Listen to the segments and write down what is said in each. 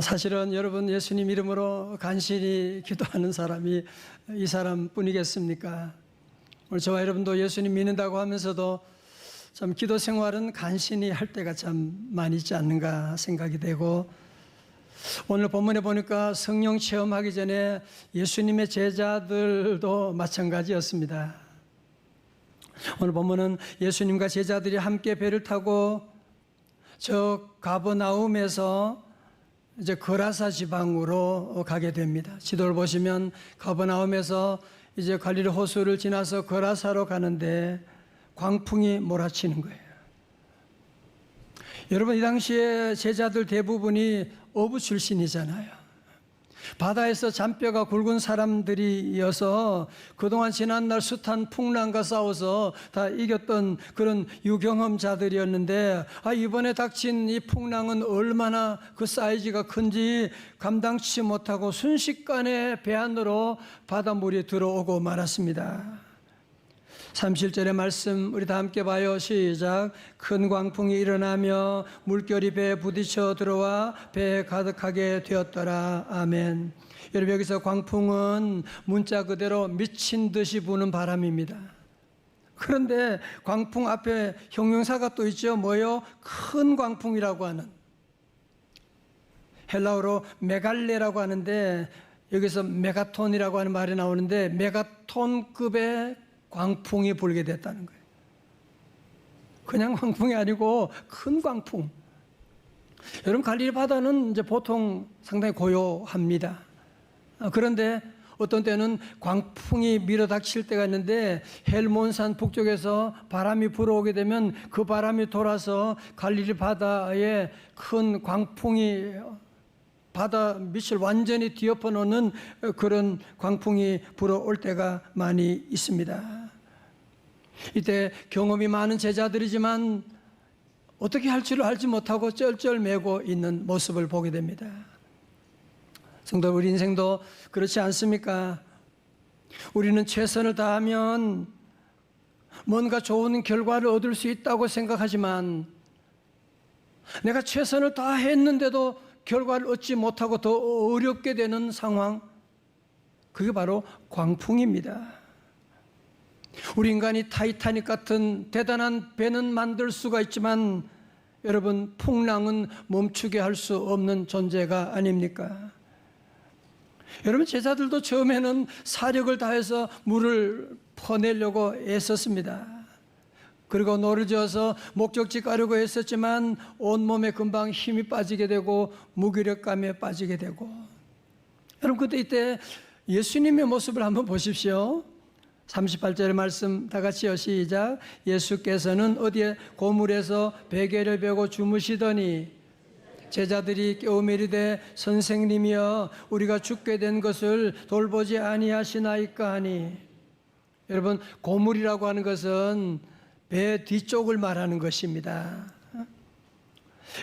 사실은 여러분 예수님 이름으로 간신히 기도하는 사람이 이 사람뿐이겠습니까? 오늘 저와 여러분도 예수님 믿는다고 하면서도 참 기도 생활은 간신히 할 때가 참 많이 있지 않는가 생각이 되고, 오늘 본문에 보니까 성령 체험하기 전에 예수님의 제자들도 마찬가지였습니다. 오늘 본문은 예수님과 제자들이 함께 배를 타고 저 가버나움에서 이제 거라사 지방으로 가게 됩니다. 지도를 보시면 가버나움에서 이제 갈릴리 호수를 지나서 거라사로 가는데 광풍이 몰아치는 거예요. 여러분, 이 당시에 제자들 대부분이 어부 출신이잖아요. 바다에서 잔뼈가 굵은 사람들이어서 그동안 지난날 숱한 풍랑과 싸워서 다 이겼던 그런 유경험자들이었는데, 이번에 닥친 이 풍랑은 얼마나 그 사이즈가 큰지 감당치 못하고 순식간에 배 안으로 바닷물이 들어오고 말았습니다. 37절의 말씀 우리 다 함께 봐요. 시작. 큰 광풍이 일어나며 물결이 배에 부딪혀 들어와 배에 가득하게 되었더라. 아멘. 여러분, 여기서 광풍은 문자 그대로 미친 듯이 부는 바람입니다. 그런데 광풍 앞에 형용사가 또 있죠. 뭐요? 큰 광풍이라고 하는, 헬라어로 메갈레라고 하는데 여기서 메가톤이라고 하는 말이 나오는데 메가톤급의 광풍이 불게 됐다는 거예요. 그냥 광풍이 아니고 큰 광풍. 여러분, 갈릴리 바다는 이제 보통 상당히 고요합니다. 그런데 어떤 때는 광풍이 밀어닥칠 때가 있는데, 헬몬산 북쪽에서 바람이 불어오게 되면 그 바람이 돌아서 갈릴리 바다에 큰 광풍이 바다 밑을 완전히 뒤엎어 놓는 그런 광풍이 불어올 때가 많이 있습니다. 이때 경험이 많은 제자들이지만 어떻게 할 줄을 알지 못하고 쩔쩔매고 있는 모습을 보게 됩니다. 성도, 우리 인생도 그렇지 않습니까? 우리는 최선을 다하면 뭔가 좋은 결과를 얻을 수 있다고 생각하지만, 내가 최선을 다했는데도 결과를 얻지 못하고 더 어렵게 되는 상황, 그게 바로 광풍입니다. 우리 인간이 타이타닉 같은 대단한 배는 만들 수가 있지만, 여러분, 풍랑은 멈추게 할 수 없는 존재가 아닙니까? 여러분, 제자들도 처음에는 사력을 다해서 물을 퍼내려고 애썼습니다. 그리고 노를 지어서 목적지 가려고 했었지만 온몸에 금방 힘이 빠지게 되고 무기력감에 빠지게 되고, 여러분, 그때 이때 예수님의 모습을 한번 보십시오. 38절의 말씀 다 같이요. 시작. 예수께서는 어디에 고물에서 베개를 베고 주무시더니 제자들이 깨우며 이르되 선생님이여, 우리가 죽게 된 것을 돌보지 아니하시나이까 하니. 여러분, 고물이라고 하는 것은 배 뒤쪽을 말하는 것입니다.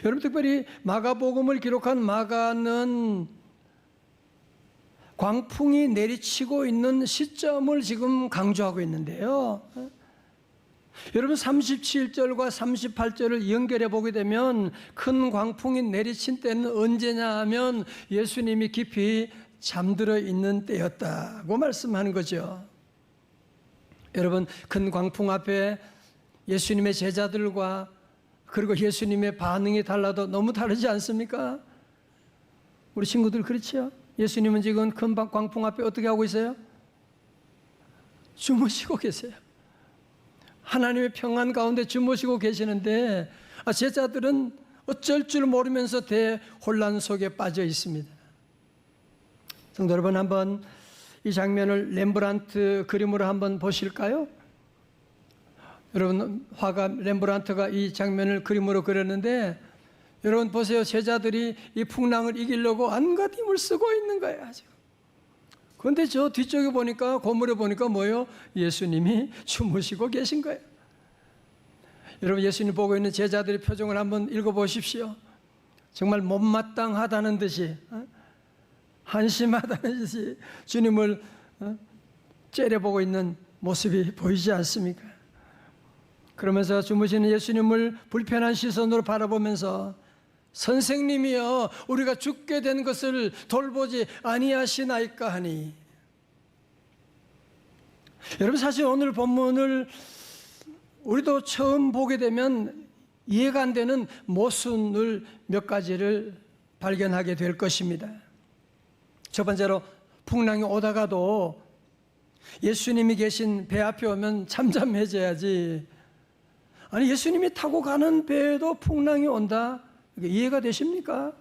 여러분, 특별히 마가복음을 기록한 마가는 광풍이 내리치고 있는 시점을 지금 강조하고 있는데요. 여러분, 37절과 38절을 연결해 보게 되면 큰 광풍이 내리친 때는 언제냐 하면 예수님이 깊이 잠들어 있는 때였다고 말씀하는 거죠. 여러분, 큰 광풍 앞에 예수님의 제자들과 그리고 예수님의 반응이 달라도 너무 다르지 않습니까? 우리 친구들 그렇죠? 예수님은 지금 큰 광풍 앞에 어떻게 하고 있어요? 주무시고 계세요. 하나님의 평안 가운데 주무시고 계시는데, 제자들은 어쩔 줄 모르면서 대혼란 속에 빠져 있습니다. 성도 여러분, 한번 이 장면을 렘브란트 그림으로 한번 보실까요? 여러분, 화가 렘브란트가 이 장면을 그림으로 그렸는데, 여러분 보세요. 제자들이 이 풍랑을 이기려고 온갖 힘을 쓰고 있는 거예요, 지금. 그런데 저 뒤쪽에 보니까, 고물에 보니까 뭐예요? 예수님이 주무시고 계신 거예요. 여러분, 예수님 보고 있는 제자들의 표정을 한번 읽어보십시오. 정말 못마땅하다는 듯이, 한심하다는 듯이 주님을 째려보고 있는 모습이 보이지 않습니까? 그러면서 주무시는 예수님을 불편한 시선으로 바라보면서 선생님이여 우리가 죽게 된 것을 돌보지 아니하시나이까 하니. 여러분, 사실 오늘 본문을 우리도 처음 보게 되면 이해가 안 되는 모순을 몇 가지를 발견하게 될 것입니다. 첫 번째로, 풍랑이 오다가도 예수님이 계신 배 앞에 오면 잠잠해져야지. 아니, 예수님이 타고 가는 배에도 풍랑이 온다? 이해가 되십니까?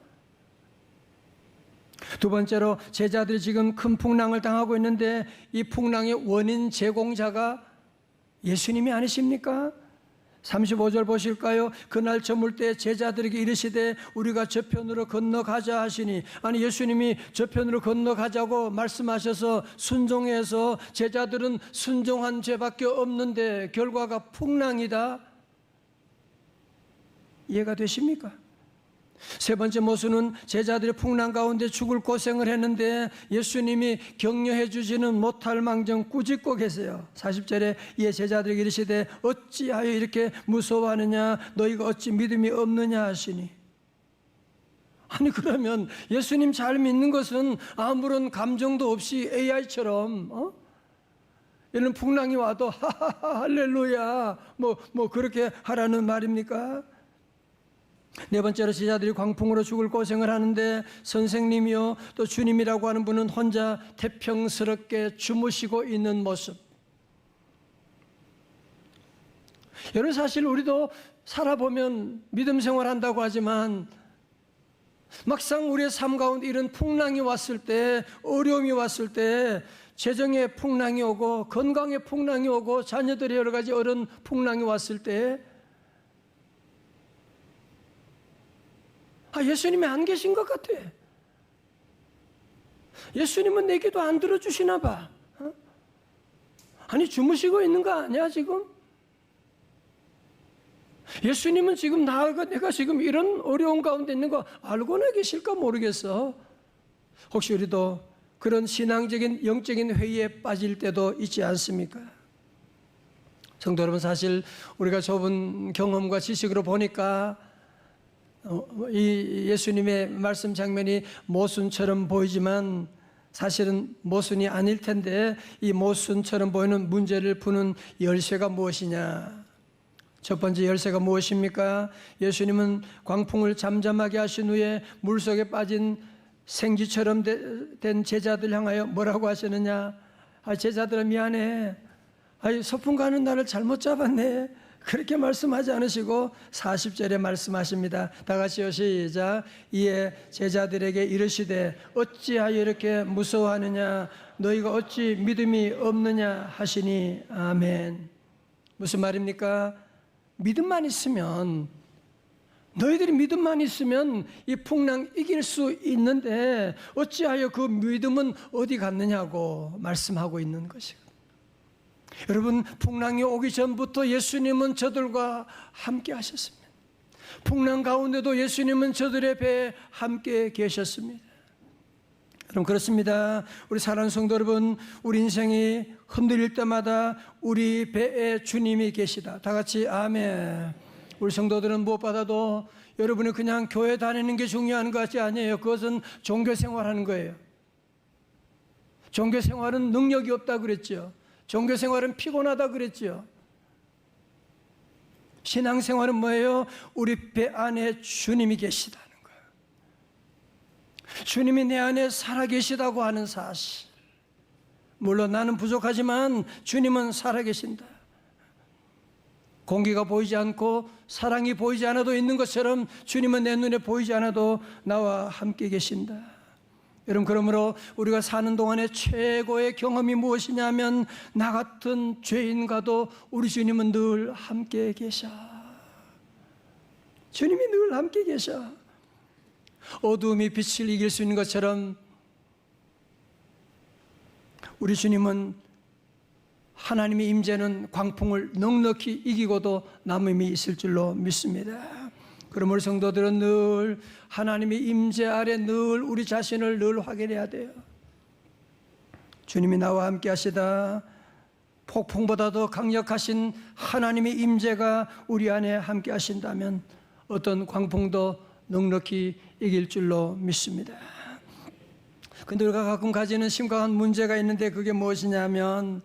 두 번째로, 제자들이 지금 큰 풍랑을 당하고 있는데 이 풍랑의 원인 제공자가 예수님이 아니십니까? 35절 보실까요? 그날 저물 때 제자들에게 이르시되 우리가 저편으로 건너가자 하시니. 아니, 예수님이 저편으로 건너가자고 말씀하셔서 순종해서 제자들은 순종한 죄밖에 없는데 결과가 풍랑이다. 이해가 되십니까? 세 번째 모순은, 제자들이 풍랑 가운데 죽을 고생을 했는데 예수님이 격려해 주지는 못할 망정 꾸짖고 계세요. 40절에 이에 제자들에게 이르시되 어찌하여 이렇게 무서워하느냐, 너희가 어찌 믿음이 없느냐 하시니. 아니, 그러면 예수님 잘 믿는 것은 아무런 감정도 없이 AI처럼 이런 풍랑이 와도 하하하 할렐루야 뭐 그렇게 하라는 말입니까? 네 번째로, 제자들이 광풍으로 죽을 고생을 하는데 선생님이요 또 주님이라고 하는 분은 혼자 태평스럽게 주무시고 있는 모습. 여러분, 사실 우리도 살아보면 믿음 생활한다고 하지만 막상 우리의 삶 가운데 이런 풍랑이 왔을 때, 어려움이 왔을 때, 재정의 풍랑이 오고 건강의 풍랑이 오고 자녀들의 여러 가지 어려운 풍랑이 왔을 때 예수님이 안 계신 것 같아. 예수님은 내 기도 안 들어주시나 봐. 아니, 주무시고 있는 거 아니야 지금? 예수님은 지금 내가 지금 이런 어려운 가운데 있는 거 알고나 계실까 모르겠어. 혹시 우리도 그런 신앙적인 영적인 회의에 빠질 때도 있지 않습니까? 성도 여러분, 사실 우리가 좁은 경험과 지식으로 보니까 이 예수님의 말씀 장면이 모순처럼 보이지만 사실은 모순이 아닐 텐데, 이 모순처럼 보이는 문제를 푸는 열쇠가 무엇이냐? 첫 번째 열쇠가 무엇입니까? 예수님은 광풍을 잠잠하게 하신 후에 물속에 빠진 생쥐처럼 된 제자들 향하여 뭐라고 하시느냐? 제자들아 미안해. 소풍 가는 날을 잘못 잡았네. 그렇게 말씀하지 않으시고 40절에 말씀하십니다. 다 같이요, 시작. 이에 제자들에게 이르시되 어찌하여 이렇게 무서워하느냐, 너희가 어찌 믿음이 없느냐 하시니. 아멘. 무슨 말입니까? 믿음만 있으면, 너희들이 믿음만 있으면 이 풍랑 이길 수 있는데 어찌하여 그 믿음은 어디 갔느냐고 말씀하고 있는 것이고. 여러분, 풍랑이 오기 전부터 예수님은 저들과 함께 하셨습니다. 풍랑 가운데도 예수님은 저들의 배에 함께 계셨습니다. 여러분, 그렇습니다. 우리 사랑하는 성도 여러분, 우리 인생이 흔들릴 때마다 우리 배에 주님이 계시다. 다 같이 아멘. 우리 성도들은 무엇보다도 여러분이 그냥 교회 다니는 게 중요한 것이 아니에요. 그것은 종교생활하는 거예요. 종교생활은 능력이 없다 그랬죠. 종교생활은 피곤하다 그랬죠. 신앙생활은 뭐예요? 우리 배 안에 주님이 계시다는 거예요. 주님이 내 안에 살아계시다고 하는 사실. 물론 나는 부족하지만 주님은 살아계신다. 공기가 보이지 않고 사랑이 보이지 않아도 있는 것처럼 주님은 내 눈에 보이지 않아도 나와 함께 계신다. 여러분, 그러므로 우리가 사는 동안에 최고의 경험이 무엇이냐면 나 같은 죄인과도 우리 주님은 늘 함께 계셔. 주님이 늘 함께 계셔. 어두움이 빛을 이길 수 있는 것처럼 우리 주님은 하나님의 임재는 광풍을 넉넉히 이기고도 남음이 있을 줄로 믿습니다. 그러므로 성도들은 늘 하나님의 임재 아래 늘 우리 자신을 늘 확인해야 돼요. 주님이 나와 함께 하시다. 폭풍보다 더 강력하신 하나님의 임재가 우리 안에 함께 하신다면 어떤 광풍도 넉넉히 이길 줄로 믿습니다. 근데 우리가 가끔 가지는 심각한 문제가 있는데 그게 무엇이냐면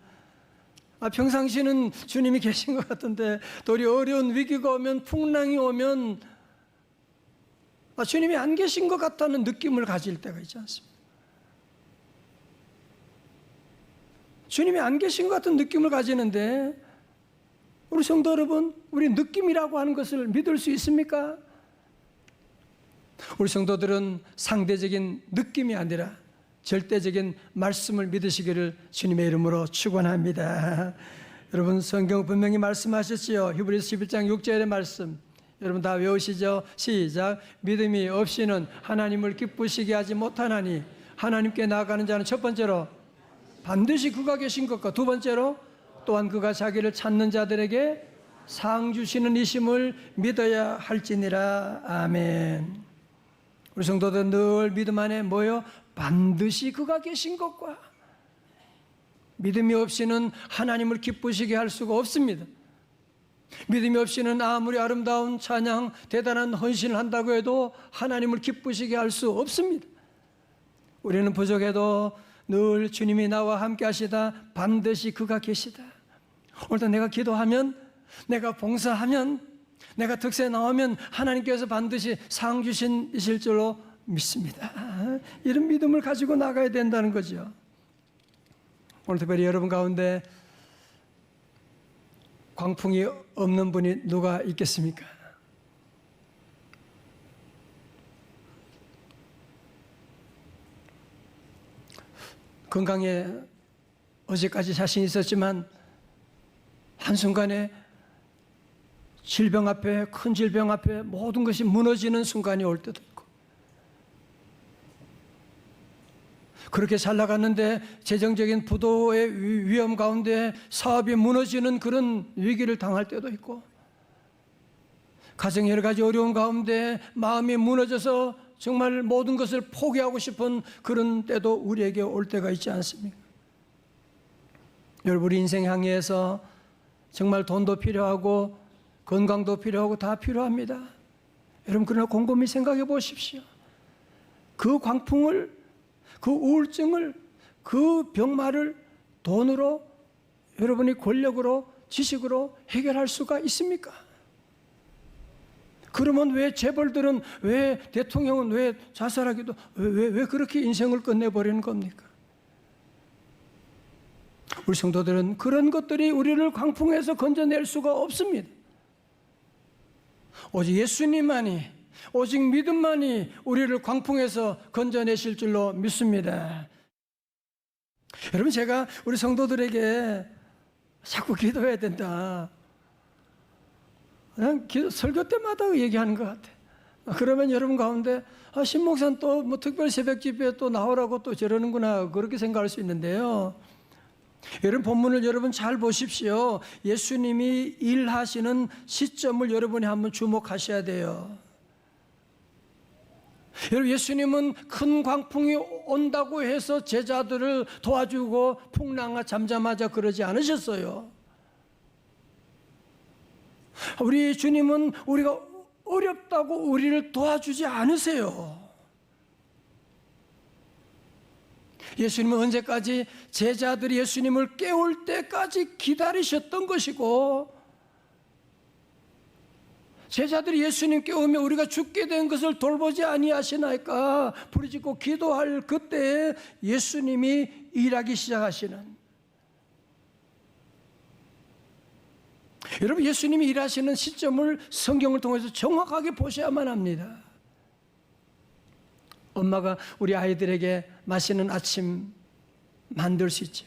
평상시는 주님이 계신 것 같은데 도리 어려운 위기가 오면 풍랑이 오면 주님이 안 계신 것 같다는 느낌을 가질 때가 있지 않습니까? 주님이 안 계신 것 같은 느낌을 가지는데 우리 성도 여러분, 우리 느낌이라고 하는 것을 믿을 수 있습니까? 우리 성도들은 상대적인 느낌이 아니라 절대적인 말씀을 믿으시기를 주님의 이름으로 축원합니다. 여러분 성경 분명히 말씀하셨지요. 히브리서 11장 6절의 말씀 여러분 다 외우시죠? 시작. 믿음이 없이는 하나님을 기쁘시게 하지 못하나니 하나님께 나아가는 자는 첫 번째로 반드시 그가 계신 것과 두 번째로 또한 그가 자기를 찾는 자들에게 상 주시는 이심을 믿어야 할지니라. 아멘. 우리 성도들 늘 믿음 안에 뭐요? 반드시 그가 계신 것과 믿음이 없이는 하나님을 기쁘시게 할 수가 없습니다. 믿음이 없이는 아무리 아름다운 찬양, 대단한 헌신을 한다고 해도 하나님을 기쁘시게 할 수 없습니다. 우리는 부족해도 늘 주님이 나와 함께 하시다 반드시 그가 계시다. 오늘도 내가 기도하면, 내가 봉사하면, 내가 득세 나오면 하나님께서 반드시 상 주시실 줄로 믿습니다. 이런 믿음을 가지고 나가야 된다는 거죠. 오늘 특별히 여러분 가운데 광풍이 없는 분이 누가 있겠습니까? 건강에 어제까지 자신 있었지만 한순간에 질병 앞에, 큰 질병 앞에 모든 것이 무너지는 순간이 올 때도 있고, 그렇게 잘 나갔는데 재정적인 부도의 위험 가운데 사업이 무너지는 그런 위기를 당할 때도 있고, 가정 여러 가지 어려운 가운데 마음이 무너져서 정말 모든 것을 포기하고 싶은 그런 때도 우리에게 올 때가 있지 않습니까? 여러분, 우리 인생 항해에서 정말 돈도 필요하고 건강도 필요하고 다 필요합니다. 여러분, 그러나 곰곰이 생각해 보십시오. 그 광풍을, 그 우울증을, 그 병마를 돈으로, 여러분이 권력으로, 지식으로 해결할 수가 있습니까? 그러면 왜 재벌들은, 왜 대통령은 왜 자살하기도, 왜 그렇게 인생을 끝내버리는 겁니까? 우리 성도들은 그런 것들이 우리를 광풍에서 건져낼 수가 없습니다. 오직 예수님만이, 오직 믿음만이 우리를 광풍에서 건져내실 줄로 믿습니다. 여러분, 제가 우리 성도들에게 자꾸 기도해야 된다, 그냥 설교 때마다 얘기하는 것 같아. 그러면 여러분 가운데 신목사는 또 뭐 특별 새벽 집회에 또 나오라고 또 저러는구나, 그렇게 생각할 수 있는데요. 여러분, 본문을 여러분 잘 보십시오. 예수님이 일하시는 시점을 여러분이 한번 주목하셔야 돼요. 여러분, 예수님은 큰 광풍이 온다고 해서 제자들을 도와주고 풍랑아 잠잠하자 그러지 않으셨어요. 우리 주님은 우리가 어렵다고 우리를 도와주지 않으세요. 예수님은 언제까지? 제자들이 예수님을 깨울 때까지 기다리셨던 것이고, 제자들이 예수님 깨우며 우리가 죽게 된 것을 돌보지 아니하시나이까 부르짖고 기도할 그때에 예수님이 일하기 시작하시는, 여러분, 예수님이 일하시는 시점을 성경을 통해서 정확하게 보셔야만 합니다. 엄마가 우리 아이들에게 맛있는 아침 만들 수 있죠.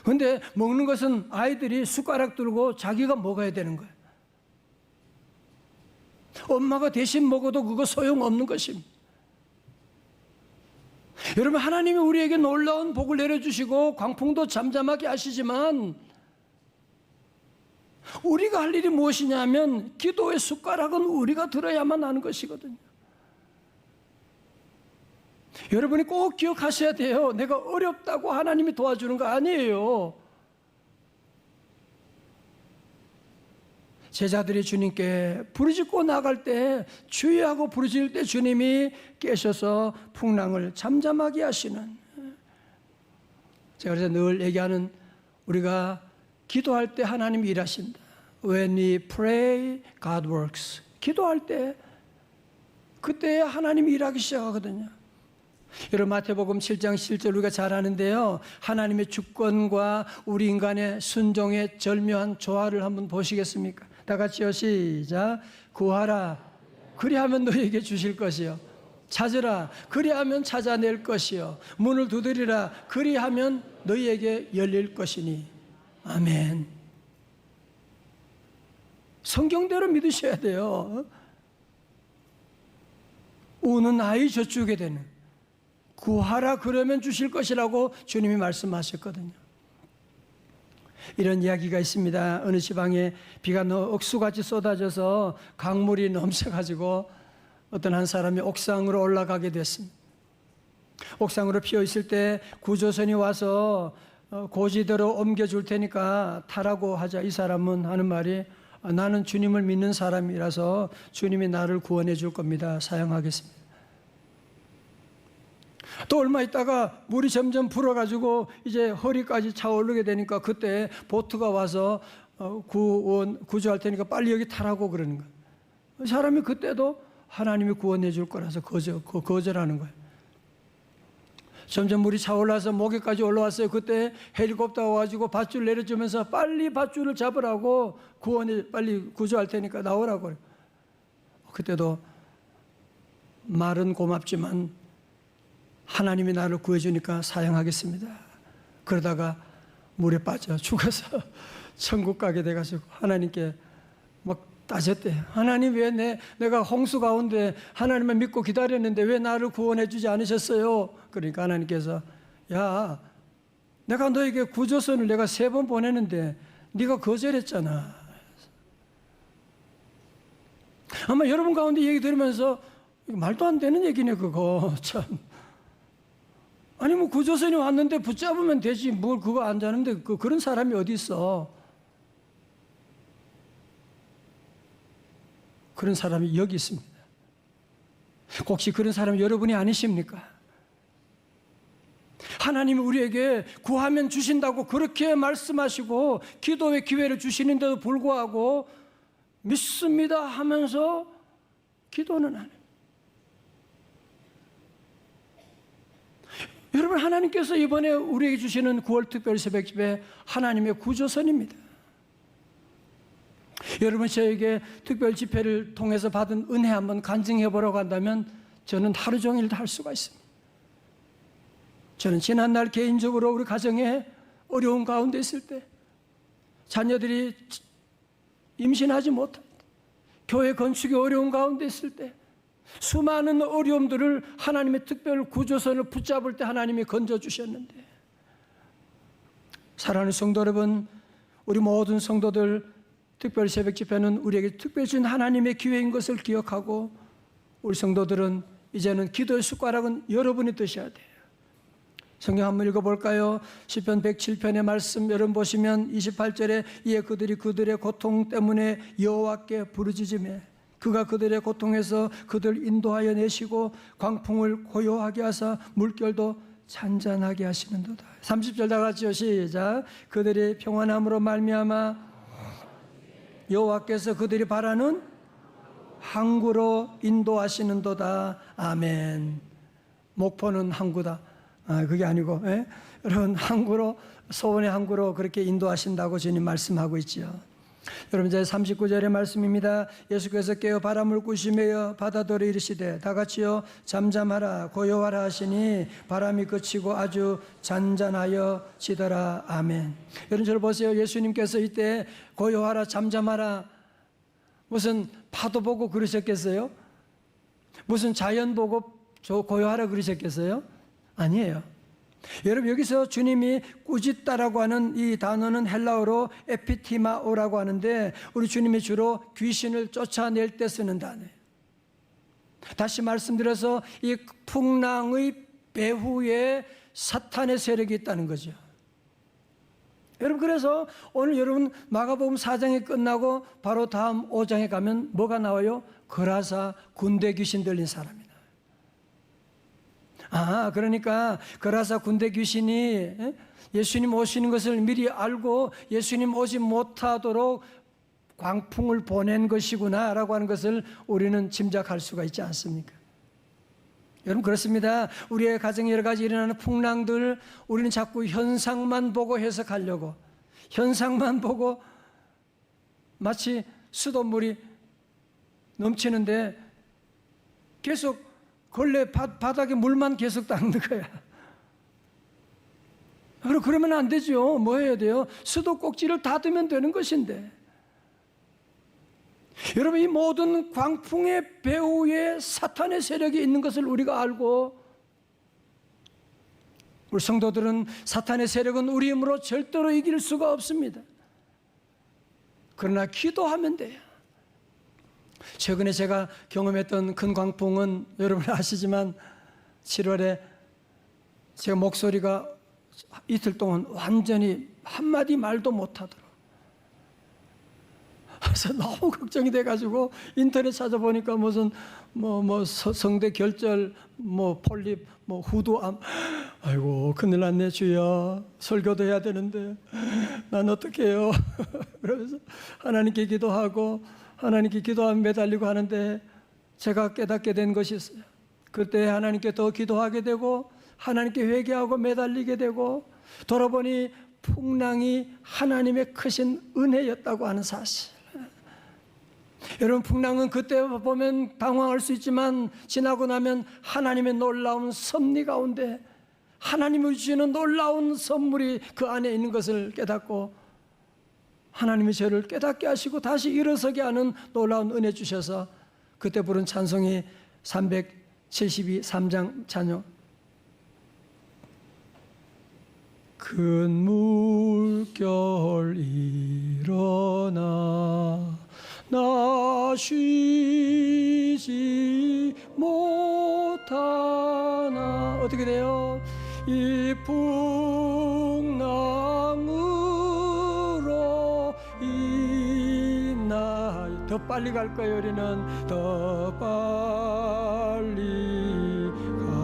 그런데 먹는 것은 아이들이 숟가락 들고 자기가 먹어야 되는 거예요. 엄마가 대신 먹어도 그거 소용없는 것입니다. 여러분, 하나님이 우리에게 놀라운 복을 내려주시고 광풍도 잠잠하게 하시지만 우리가 할 일이 무엇이냐면 기도의 숟가락은 우리가 들어야만 하는 것이거든요. 여러분이 꼭 기억하셔야 돼요. 내가 어렵다고 하나님이 도와주는 거 아니에요. 제자들이 주님께 부르짖고 나갈 때, 주여 하고 부르짖을 때 주님이 깨셔서 풍랑을 잠잠하게 하시는, 제가 그래서 늘 얘기하는, 우리가 기도할 때 하나님이 일하신다. When we pray, God works. 기도할 때 그때 하나님이 일하기 시작하거든요. 여러분 마태복음 7장 7절 우리가 잘 아는데요, 하나님의 주권과 우리 인간의 순종의 절묘한 조화를 한번 보시겠습니까? 다 같이요, 시작. 구하라, 그리하면 너희에게 주실 것이요. 찾으라, 그리하면 찾아낼 것이요. 문을 두드리라, 그리하면 너희에게 열릴 것이니. 아멘. 성경대로 믿으셔야 돼요. 우는 아이 젖주게 되는, 구하라 그러면 주실 것이라고 주님이 말씀하셨거든요. 이런 이야기가 있습니다. 어느 지방에 비가 억수같이 쏟아져서 강물이 넘쳐가지고 어떤 한 사람이 옥상으로 올라가게 됐습니다. 옥상으로 피어 있을 때 구조선이 와서 고지대로 옮겨줄 테니까 타라고 하자, 이 사람은 하는 말이, 나는 주님을 믿는 사람이라서 주님이 나를 구원해 줄 겁니다. 사용하겠습니다. 또 얼마 있다가 물이 점점 불어가지고 이제 허리까지 차오르게 되니까 그때 보트가 와서 구조할 테니까 빨리 여기 타라고 그러는 거예요. 사람이 그때도 하나님이 구원해 줄 거라서 거절하는 거예요. 점점 물이 차올라서 목에까지 올라왔어요. 그때 헬리콥터가 와가지고 밧줄 내려주면서 빨리 밧줄을 잡으라고, 빨리 구조할 테니까 나오라고 그래요. 그때도 말은 고맙지만 하나님이 나를 구해주니까 사양하겠습니다. 그러다가 물에 빠져 죽어서 천국 가게 돼가지고 하나님께 막 따졌대. 하나님, 왜 내가 홍수 가운데 하나님을 믿고 기다렸는데 왜 나를 구원해 주지 않으셨어요? 그러니까 하나님께서, 야, 내가 너에게 구조선을 내가 3번 보내는데 네가 거절했잖아. 아마 여러분 가운데 얘기 들으면서 말도 안 되는 얘기네 그거. 참. 아니 뭐 구조선이 왔는데 붙잡으면 되지 뭘 그거 안 자는데 그런 사람이 어디 있어. 그런 사람이 여기 있습니다. 혹시 그런 사람이 여러분이 아니십니까? 하나님이 우리에게 구하면 주신다고 그렇게 말씀하시고 기도의 기회를 주시는데도 불구하고 믿습니다 하면서 기도는 안 해요. 여러분, 하나님께서 이번에 우리에게 주시는 9월 특별 새벽집회 하나님의 구조선입니다. 여러분, 저에게 특별 집회를 통해서 받은 은혜 한번 간증해 보라고 한다면 저는 하루 종일 할 수가 있습니다. 저는 지난날 개인적으로 우리 가정에 어려운 가운데 있을 때, 자녀들이 임신하지 못할 때, 교회 건축이 어려운 가운데 있을 때, 수많은 어려움들을 하나님의 특별 구조선을 붙잡을 때 하나님이 건져주셨는데, 사랑하는 성도 여러분, 우리 모든 성도들 특별 새벽 집회는 우리에게 특별히 준 하나님의 기회인 것을 기억하고, 우리 성도들은 이제는 기도의 숟가락은 여러분이 드셔야 돼요. 성경 한번 읽어볼까요? 시편 107편의 말씀 여러분 보시면 28절에 이에 그들이 그들의 고통 때문에 여호와께 부르짖으며 그가 그들의 고통에서 그들 인도하여 내시고 광풍을 고요하게 하사 물결도 잔잔하게 하시는도다. 30절 다 같이요, 시작. 그들이 평안함으로 말미암아 여호와께서 그들이 바라는 항구로 인도하시는도다. 아멘. 목포는 항구다. 그게 아니고, 여러분, 항구로, 소원의 항구로 그렇게 인도하신다고 주님 말씀하고 있죠. 여러분, 제 39절의 말씀입니다. 예수께서 깨어 바람을 꾸시며 바다더러 이르시되 다 같이요, 잠잠하라 고요하라 하시니 바람이 그치고 아주 잔잔하여 지더라. 아멘. 여러분, 저를 보세요. 예수님께서 이때 고요하라 잠잠하라, 무슨 파도 보고 그러셨겠어요? 무슨 자연 보고 고요하라 그러셨겠어요? 아니에요. 여러분, 여기서 주님이 꾸짖다라고 하는 이 단어는 헬라어로 에피티마오라고 하는데, 우리 주님이 주로 귀신을 쫓아낼 때 쓰는 단어예요. 다시 말씀드려서 이 풍랑의 배후에 사탄의 세력이 있다는 거죠. 여러분, 그래서 오늘 여러분 마가복음 4장이 끝나고 바로 다음 5장에 가면 뭐가 나와요? 거라사 군대 귀신 들린 사람이다. 그러니까 거라사 군대 귀신이 예수님 오시는 것을 미리 알고 예수님 오지 못하도록 광풍을 보낸 것이구나라고 하는 것을 우리는 짐작할 수가 있지 않습니까? 여러분, 그렇습니다. 우리의 가정에 여러 가지 일어나는 풍랑들, 우리는 자꾸 현상만 보고 해석하려고, 현상만 보고 마치 수돗물이 넘치는데 계속 걸레 바닥에 물만 계속 닦는 거야. 그러면 안 되죠. 뭐 해야 돼요? 수도꼭지를 닫으면 되는 것인데. 여러분, 이 모든 광풍의 배후에 사탄의 세력이 있는 것을 우리가 알고, 우리 성도들은 사탄의 세력은 우리 힘으로 절대로 이길 수가 없습니다. 그러나 기도하면 돼요. 최근에 제가 경험했던 큰 광풍은 여러분 아시지만 7월에 제가 목소리가 이틀 동안 완전히 한마디 말도 못하도록, 그래서 너무 걱정이 돼가지고 인터넷 찾아보니까 무슨 성대 결절, 폴립, 후두암, 아이고 큰일 났네 주여, 설교도 해야 되는데 난 어떻게 해요? 그러면서 하나님께 기도하고 하나님께 기도하며 매달리고 하는데 제가 깨닫게 된 것이 있어요. 그때 하나님께 더 기도하게 되고 하나님께 회개하고 매달리게 되고 돌아보니 풍랑이 하나님의 크신 은혜였다고 하는 사실. 여러분, 풍랑은 그때 보면 당황할 수 있지만 지나고 나면 하나님의 놀라운 섭리 가운데 하나님이 주시는 놀라운 선물이 그 안에 있는 것을 깨닫고 하나님이 저를 깨닫게 하시고 다시 일어서게 하는 놀라운 은혜 주셔서 그때 부른 찬송이 373장 찬양, 큰 물결 일어나 나 쉬지 못하나, 어떻게 돼요? 이 풍랑으로 인하여, 더 빨리 갈 거예요. 우리는 더 빨리 갑니다.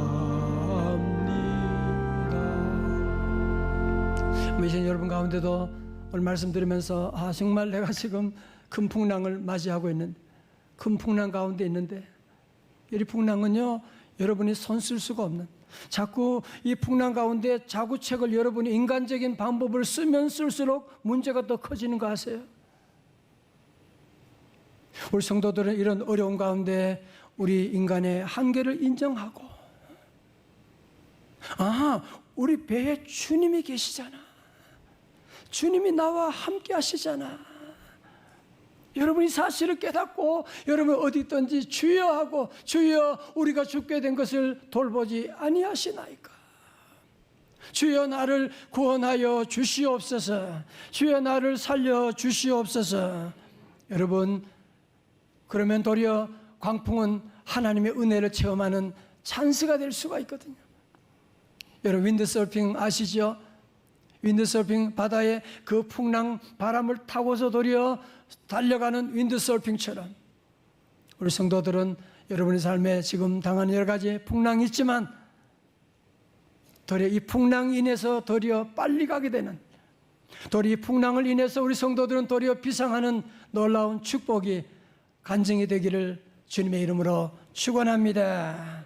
미션 여러분 가운데도 오늘 말씀 들으면서 정말 내가 지금 큰 풍랑을 맞이하고 있는, 큰 풍랑 가운데 있는데, 이 풍랑은요 여러분이 손 쓸 수가 없는, 자꾸 이 풍랑 가운데 자구책을 여러분이 인간적인 방법을 쓰면 쓸수록 문제가 더 커지는 거 아세요? 우리 성도들은 이런 어려운 가운데 우리 인간의 한계를 인정하고, 우리 배에 주님이 계시잖아, 주님이 나와 함께 하시잖아, 여러분이 사실을 깨닫고 여러분 어디 있든지 주여 하고, 주여 우리가 죽게 된 것을 돌보지 아니하시나이까, 주여 나를 구원하여 주시옵소서, 주여 나를 살려 주시옵소서. 여러분, 그러면 도리어 광풍은 하나님의 은혜를 체험하는 찬스가 될 수가 있거든요. 여러분, 윈드서핑 아시죠? 윈드서핑, 바다에 그 풍랑 바람을 타고서 도리어 달려가는 윈드서핑처럼 우리 성도들은 여러분의 삶에 지금 당하는 여러 가지 풍랑이 있지만 도리어 이 풍랑 인해서 도리어 빨리 가게 되는, 도리어 이 풍랑을 인해서 우리 성도들은 도리어 비상하는 놀라운 축복이 간증이 되기를 주님의 이름으로 축원합니다.